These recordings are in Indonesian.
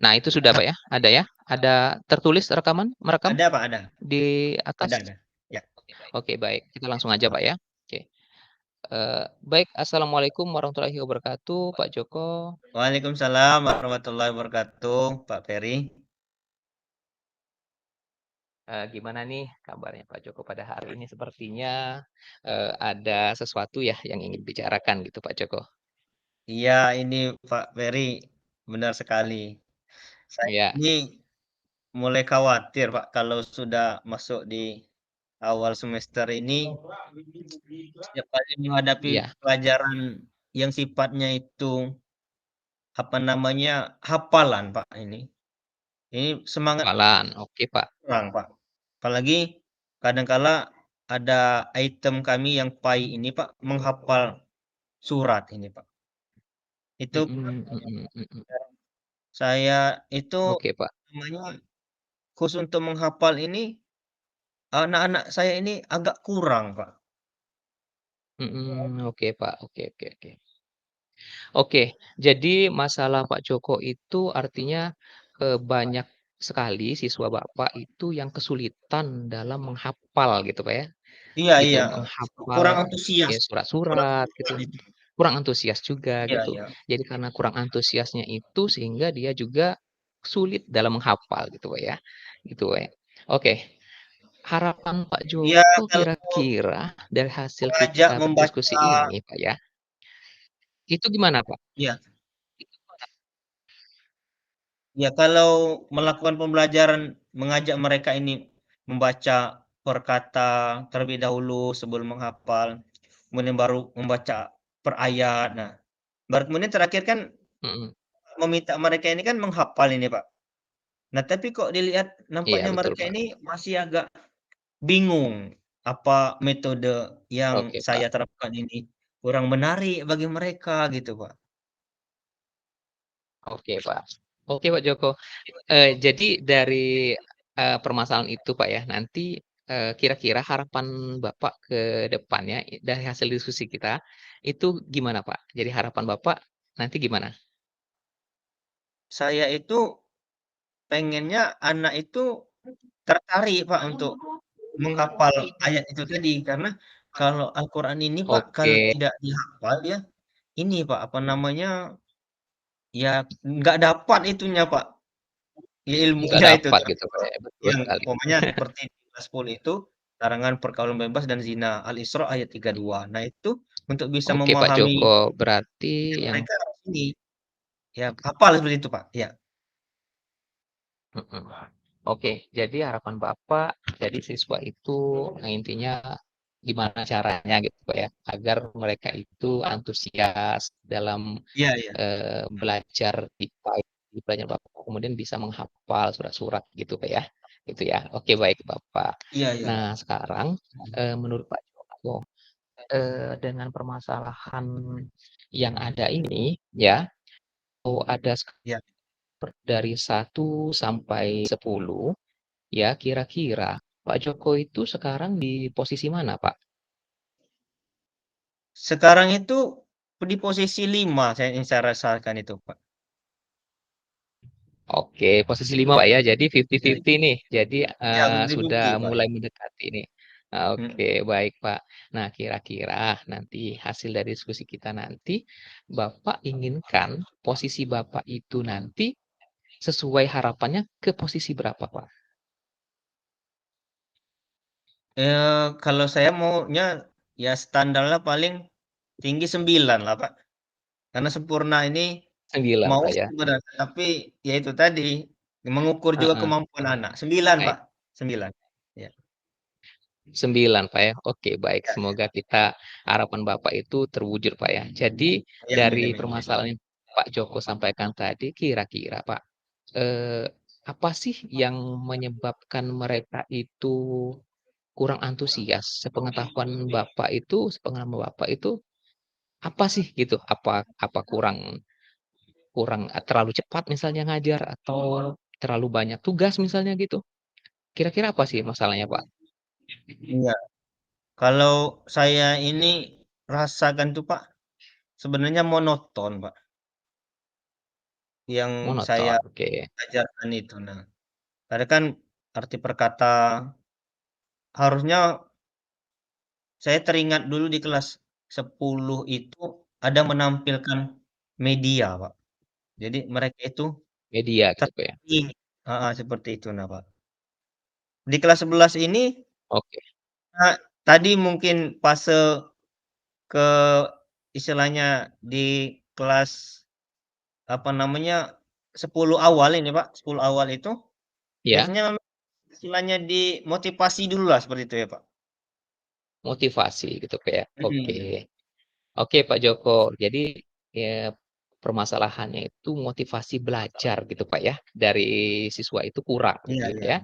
Nah, itu sudah, Pak, ya? Ada ya? Ada tertulis merekam Ada Pak, ada. di atas? Ada. Ya. Oke, baik. Kita langsung aja, Pak, ya. Oke. Baik, assalamualaikum warahmatullahi wabarakatuh, Pak Joko. Waalaikumsalam warahmatullahi wabarakatuh, Pak Ferry. Gimana nih kabarnya Pak Joko pada hari ini? Sepertinya ada sesuatu ya yang ingin bicarakan gitu, Pak Joko. Iya, ini Pak Ferry, benar sekali. Saya Ya, ini mulai khawatir Pak kalau sudah masuk di awal semester ini, setiap kali menghadapi iya, pelajaran yang sifatnya itu, apa namanya, hafalan Pak ini. Ini semangat hafalan. Oke, Pak. kurang Pak. Apalagi kadangkala ada item kami yang PAI ini Pak, menghafal surat ini Pak. Itu Mhm, mhm, mhm. saya itu Oke, Pak. namanya khusus untuk menghafal ini, anak-anak saya ini agak kurang, Pak. Mhm, oke, Pak. Oke, oke, oke. Oke, jadi masalah Pak Joko itu artinya banyak sekali siswa Bapak itu yang kesulitan dalam menghafal gitu, Pak, ya? Iya Gitu, iya, kurang menghafal antusias, ya kurang surat-surat minat gitu, itu. kurang antusias juga Iya gitu. iya. Jadi karena kurang antusiasnya itu sehingga dia juga sulit dalam menghafal gitu, Pak, ya, gitu, Pak, ya. Oke, harapan Pak Iya, Joko kalau kira-kira dari hasil mengajak kita berdiskusi membaca ini, Pak, ya, itu gimana, Pak? iya, ya kalau melakukan pembelajaran, mengajak mereka ini membaca per kata terlebih dahulu sebelum menghafal, kemudian baru membaca per ayat. Nah, baru kemudian terakhir kan Mhm, meminta mereka ini kan menghafal ini, Pak. Nah, tapi kok dilihat iya nampaknya betul, mereka Pak. ini masih agak bingung, apa metode yang Oke, saya Pak. terapkan ini kurang menarik bagi mereka gitu, Pak. Oke, Pak. Oke, Pak Joko. Jadi dari, permasalahan itu, Pak, ya, nanti, kira-kira harapan Bapak ke depannya dari hasil diskusi kita, itu gimana, Pak? Jadi harapan Bapak nanti gimana? Saya itu pengennya anak itu tertarik, Pak, untuk menghafal ayat itu tadi, karena kalau Al-Qur'an ini, Pak, kalau Oke, tidak dihafal ya ini, Pak, apa namanya, ya nggak dapat itunya, Pak, ya nggak ilmunya itu dapat tuh. gitu, Pak, ya, betul Yang sekali. umpamanya seperti di kelas 10 itu, larangan pergaulan bebas dan zina, Al-Isra ayat 32. Nah itu untuk bisa Oke, Pak memahami Joko, berarti yang mereka harus ini, ya hafal seperti itu, Pak, ya. mhm. Oke, jadi harapan Bapak, jadi siswa itu intinya gimana caranya gitu, Pak, ya, agar mereka itu antusias dalam Iya iya. belajar di pelajaran Bapak, kemudian bisa menghafal surat-surat gitu, Pak, ya, gitu ya. Oke, baik, Bapak. Iya iya. Nah, sekarang, menurut Pak Joko, dengan permasalahan yang ada ini ya, oh ada Iya. dari 1 sampai 10 ya, kira-kira Pak Joko itu sekarang di posisi mana, Pak? Sekarang itu di posisi 5 yang saya rasakan itu, Pak. Oke, posisi 5 Pak, ya. Jadi Iya iya. 50-50 nih. Jadi, Iya, sudah 50-50, Pak, ya. mulai mendekati nih. Mhm. Oke, baik, Pak. Nah, kira-kira nanti hasil dari diskusi kita nanti, Bapak inginkan posisi Bapak itu nanti sesuai harapannya ke posisi berapa, Pak? Kalau saya maunya ya standarnya paling tinggi 9 lah, Pak. Karena sempurna ini 9, mau Pak, sih ya? sebenarnya, tapi ya itu tadi, mengukur juga Heeh, kemampuan anak. 9, baik. Pak, 9. Ya 9, Pak, ya. Oke, baik. ya ya. Semoga kita harapan Bapak itu terwujud, Pak, ya. Jadi Ya, amin dari amin. permasalahan yang Pak Joko sampaikan tadi, kira-kira, Pak, eee, apa sih yang menyebabkan mereka itu kurang antusias? Sepengalaman Bapak itu, apa sih gitu? Apa kurang kurang terlalu cepat misalnya ngajar atau terlalu banyak tugas misalnya gitu? Kira-kira apa sih masalahnya, Pak? Iya, kalau saya ini rasakan tuh, Pak, sebenarnya monoton, Pak. yang saya Monoton, oke. ajarkan itu. Nah, karena kan arti perkata harusnya saya teringat dulu di kelas 10 itu ada menampilkan media, Pak. Jadi mereka itu Media gitu, Pak, ya? tertarik heeh, seperti itu, nah, Pak. Di kelas 11 ini, Oke. Kak, tadi mungkin fase ke istilahnya di kelas, apa namanya, 10 awal ini, Pak, 10 awal itu Iya, biasanya istilahnya dimotivasi dululah seperti itu ya, Pak? motivasi gitu, Pak, ya? Oke. Mhm. Oke, Pak Joko. Jadi, ya permasalahannya itu motivasi belajar gitu, Pak, ya, dari siswa itu kurang Iya gitu iya. ya.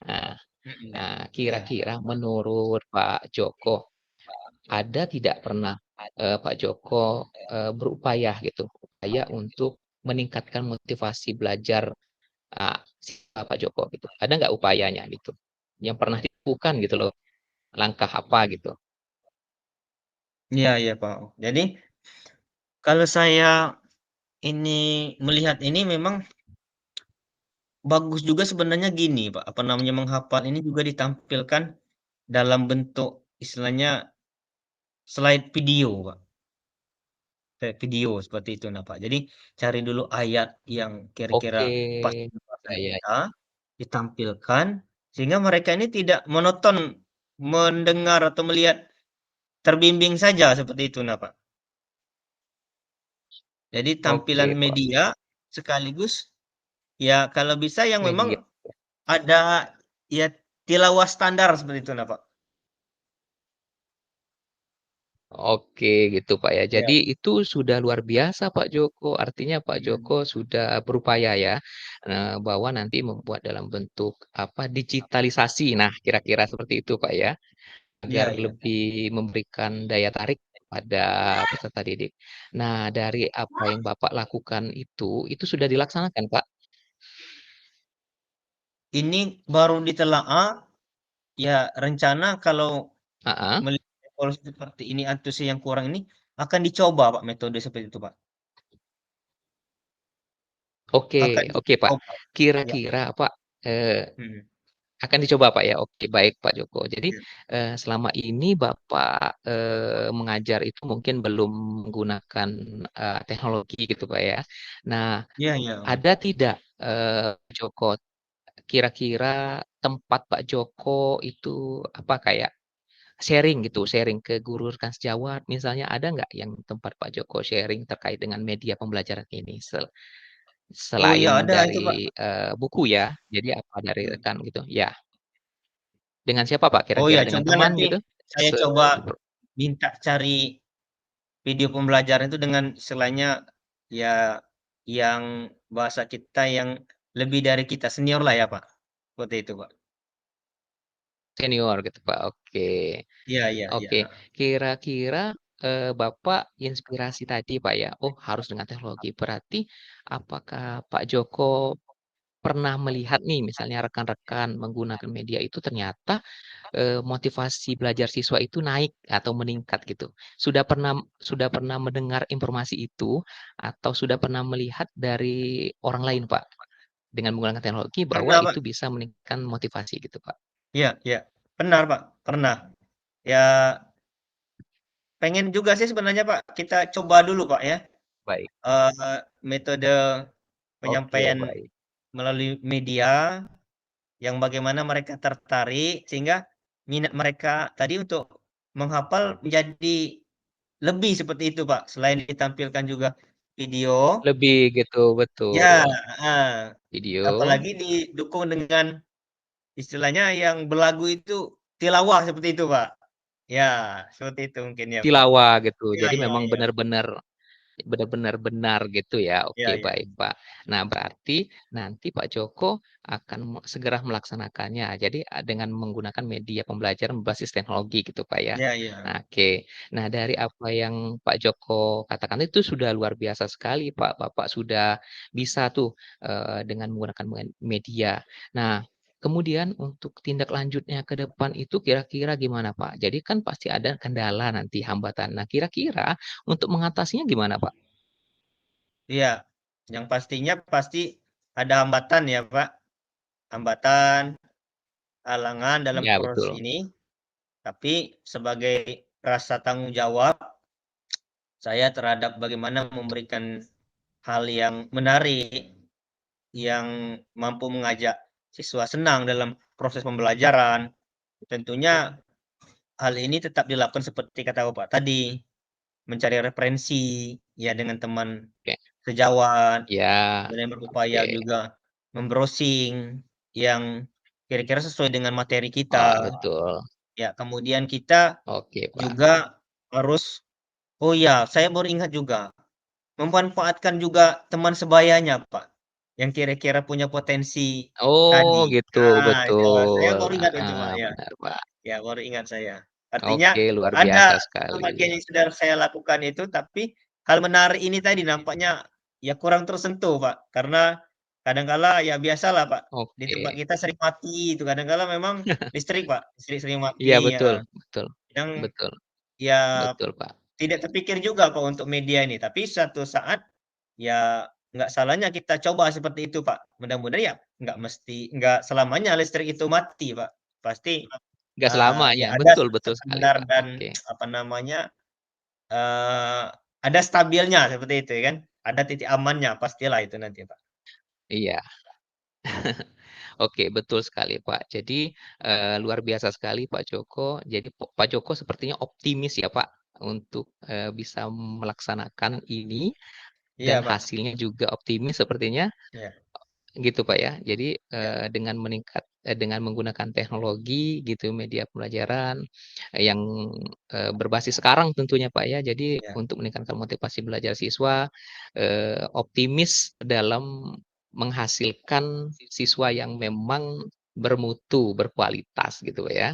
Nah Mhm. nah, Iya. kira-kira menurut Pak Joko, ada tidak pernah, Pak Joko, berupaya gitu, upaya untuk meningkatkan motivasi belajar, siswa Pak Joko gitu? Ada nggak upayanya gitu, yang pernah dilakukan gitu loh, langkah apa gitu? Iya iya, Pak. Jadi kalau saya ini melihat ini memang bagus juga sebenarnya gini, Pak, apa namanya, menghafal ini juga ditampilkan dalam bentuk istilahnya slide video, Pak. Kayak video seperti itu, nah, Pak. Jadi cari dulu ayat yang kira-kira Oke, pas dengan bahasa ya ya, kita, ditampilkan sehingga mereka ini tidak monoton mendengar atau melihat terbimbing saja seperti itu, nah, Pak. Jadi tampilan oke, Pak, media sekaligus ya kalau bisa yang memang media. ada ya tilawah standar seperti itu, nah, Pak. Oke gitu, Pak, ya. Ya, Jadi itu sudah luar biasa Pak Joko, artinya Pak mhm. Joko sudah berupaya ya, bahwa nanti membuat dalam bentuk apa, digitalisasi. Nah, kira-kira seperti itu, Pak, ya, agar Iya iya. lebih memberikan daya tarik pada peserta didik. Nah, dari apa yang Bapak lakukan itu sudah dilaksanakan, Pak? Ini baru ditelaah, ya rencana kalau Heeh. melihat evolusi seperti ini, antusias yang kurang ini, akan dicoba Pak metode seperti itu, Pak. Oke Akan oke, Pak. dicoba. Ya, Kira-kira Pak, mhm, akan dicoba, Pak, ya? Oke, baik, Pak Joko. Jadi, iya. selama ini Bapak, mengajar itu mungkin belum menggunakan, teknologi gitu, Pak, ya. Nah, Iya iya, ada tidak, Joko, kira-kira tempat Pak Joko itu, apa, kayak sharing gitu, sharing ke guru rekan sejawat misalnya, ada nggak yang tempat Pak Joko sharing terkait dengan media pembelajaran ini? Oh iya Selain ada itu, Pak. dari, buku ya, jadi apa dari Mhm. rekan gitu? Ya. Dengan siapa, Pak, Oh kira-kira? iya Dengan coba teman nanti gitu? saya Se coba per minta cari video pembelajaran itu dengan istilahnya, ya yang bahasa kita yang lebih dari kita, senior lah ya, Pak. Seperti itu, Pak. Senior gitu, Pak, oke. Iya iya iya, Oke, heeh. kira-kira, Bapak inspirasi tadi, Pak, ya, oh harus dengan teknologi. Berarti apakah Pak Joko pernah melihat nih misalnya rekan-rekan menggunakan media itu ternyata, motivasi belajar siswa itu naik atau meningkat gitu? Sudah pernah mendengar informasi itu atau sudah pernah melihat dari orang lain, Pak? Dengan menggunakan teknologi bahwa Pernah, Pak. itu bisa meningkatkan motivasi gitu, Pak. Iya iya. Benar, Pak, pernah. Ya pengen juga sih sebenarnya, Pak, kita coba dulu, Pak, ya, Baik. metode Oke, penyampaian baik. melalui media yang bagaimana mereka tertarik sehingga minat mereka tadi untuk menghafal menjadi lebih seperti itu, Pak. Selain ditampilkan juga video Lebih gitu, ya betul. heeh, Video, apalagi didukung dengan istilahnya yang berlagu itu tilawah seperti itu, Pak. Ya, seperti itu mungkin ya, Pak. tilawah gitu. Iya Jadi iya memang iya. benar-benar benar gitu ya. Iya Oke, iya. baik, Pak. Nah, berarti nanti Pak Joko akan segera melaksanakannya. Jadi, dengan menggunakan media pembelajaran berbasis teknologi gitu, Pak, ya. Iya iya. Nah, oke. Nah, dari apa yang Pak Joko katakan itu sudah luar biasa sekali, Pak. Bapak sudah bisa tuh, dengan menggunakan media. Nah, kemudian untuk tindak lanjutnya ke depan itu kira-kira gimana, Pak? Jadi kan pasti ada kendala nanti, hambatan. Nah, kira-kira untuk mengatasinya gimana, Pak? Iya. Yang pastinya pasti ada hambatan ya, Pak. Hambatan, halangan dalam Ya, proses betul. ini, tapi sebagai rasa tanggung jawab saya terhadap bagaimana memberikan hal yang menarik, yang mampu mengajak siswa senang dalam proses pembelajaran. Tentunya hal ini tetap dilakukan seperti kata Bapak tadi, mencari referensi, ya dengan teman Oke. sejawat, Ya, kemudian berupaya oke. juga membrowsing yang kira-kira sesuai dengan materi Wah, kita. betul. Ya, kemudian kita Oke, Pak. juga harus oh ya, saya baru ingat juga, memanfaatkan juga teman sebayanya, Pak, yang kira-kira punya potensi Oh, tadi. gitu, Itu, Pak, saya betul. baru ingat itu, Heeh, Pak, ya. benar, Pak. Ya, baru ingat saya. Artinya Oke, luar biasa ada sekali. sebagian yang sudah saya lakukan itu, tapi hal menarik ini tadi nampaknya ya kurang tersentuh, Pak. Karena kadang kala ya biasalah, Pak, di tempat Oke. kita sering mati itu, kadang kala memang listrik, Pak, listrik sering Iya, mati, betul, ya. betul, Yang betul, ya betul, Pak. tidak terpikir juga, Pak, untuk media ini, tapi suatu saat ya nggak salahnya kita coba seperti itu, Pak. Mudah-mudahan ya nggak selamanya listrik itu mati, Pak. Pasti Nggak selamanya, ya ada betul, betul sekali, standar Pak. dan Oke. apa namanya, eee, ada stabilnya seperti itu ya kan, ada titik amannya pastilah itu nanti, Pak. Iya. Oke, betul sekali, Pak. Jadi, luar biasa sekali Pak Joko. Jadi Pak Joko sepertinya optimis ya, Pak, untuk, bisa melaksanakan ini dan Iya, Pak, hasilnya juga optimis sepertinya, iya gitu, Pak, ya. Jadi, iya dengan menggunakan teknologi gitu, media pembelajaran, yang, berbasis sekarang tentunya, Pak, ya. Jadi iya untuk meningkatkan motivasi belajar siswa, optimis dalam menghasilkan siswa yang memang bermutu, berkualitas gitu, Pak, ya.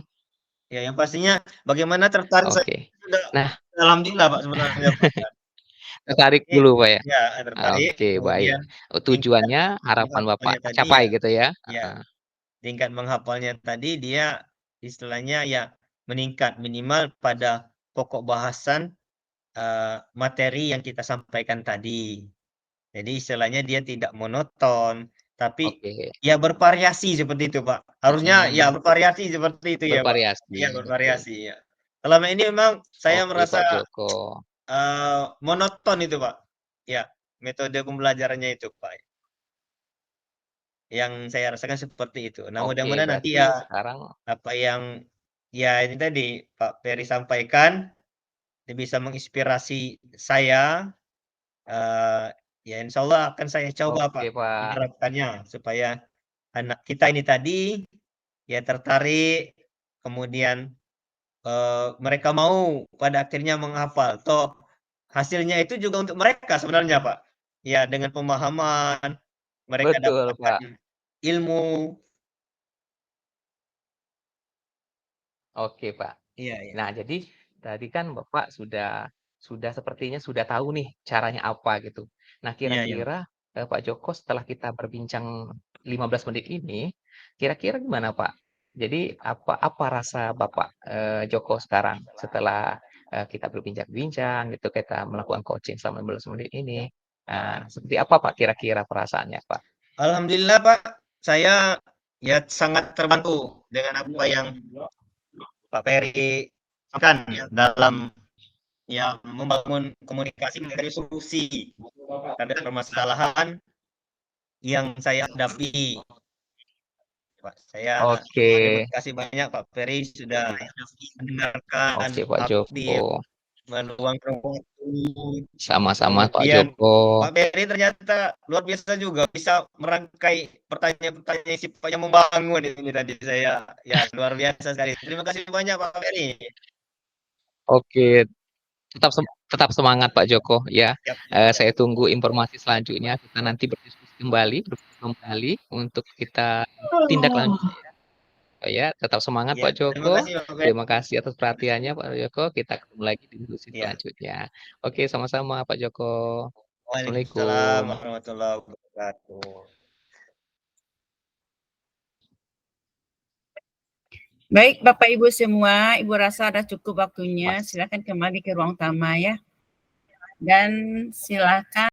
iya, yang pastinya bagaimana tertarik saya Oke. sudah Nah, alhamdulillah, Pak, sebenarnya, Pak, ya. Yang tertarik penting dulu, Pak, ya? ya tertarik, Oke, baik. kemudian tingkat Tujuannya harapan Bapak menghafalnya tadi tercapai ya gitu ya? ya Heeh. tingkat menghafalnya tadi dia istilahnya ya meningkat minimal pada pokok bahasan, materi yang kita sampaikan tadi. Jadi istilahnya dia tidak monoton, tapi Oke. ya bervariasi seperti itu, Pak. Harusnya ya Mhm. bervariasi seperti itu ya, Pak. Iya Bervariasi, betul. bervariasi, ya. Selama ini memang saya Oke, merasa, Pak Joko. monoton itu, Pak. Ya, metode pembelajarannya itu, Pak. Yang saya rasakan seperti itu. Nah, Oke, mudah-mudahan nanti berarti ya sekarang apa yang ya ini tadi Pak Ferry sampaikan, ini bisa menginspirasi saya, eee, ya insyaallah akan saya coba oke, Pak, Pak. menerapkannya supaya anak kita ini tadi, ya tertarik, kemudian, mereka mau pada akhirnya menghafal, toh hasilnya itu juga untuk mereka sebenarnya Pak. Ya dengan pemahaman, mereka Betul, dapatkan Pak. ilmu. Oke, Pak. Iya iya. Nah, jadi tadi kan Bapak sudah sepertinya sudah tahu nih caranya apa gitu. Nah, Iya iya. kira-kira, Pak Joko setelah kita berbincang 15 menit ini, kira-kira gimana, Pak? Jadi apa apa rasa Bapak, Joko sekarang setelah, kita berbincang-bincang gitu, kita melakukan coaching selama 15 menit ini. Seperti apa, Pak, kira-kira perasaannya, Pak? Alhamdulillah Pak, saya ya sangat terbantu dengan apa yang Pak Ferry sampaikan ya dalam ya membangun komunikasi mencari solusi terhadap permasalahan yang saya hadapi. Pak, saya Oke. terima kasih banyak Pak Ferry sudah mendengarkan, Oke, Pak Joko. aktif, meluangkan waktu. Sama-sama, Pak Kemudian Joko. Pak Ferry ternyata luar biasa juga bisa merangkai pertanyaan-pertanyaan yang sifatnya membangun ini tadi saya ya luar biasa sekali. Terima kasih banyak Pak Ferry. Oke, tetap semangat Pak Joko ya. Siap Saya siap. tunggu informasi selanjutnya, kita nanti berdiskusi kembali untuk kita tindak lanjut ya. Tetap semangat Iya, Pak terima Joko. kasih Pak Ferry. Terima kasih atas perhatiannya Pak Joko. Kita ketemu lagi di diskusi Iya. selanjutnya. Oke, sama-sama Pak Joko. Waalaikumsalam Assalamualaikum. warahmatullahi wabarakatuh. Baik, Bapak Ibu semua, Ibu rasa ada cukup waktunya. Mas. Silakan kembali ke ruang tamu ya. Dan silakan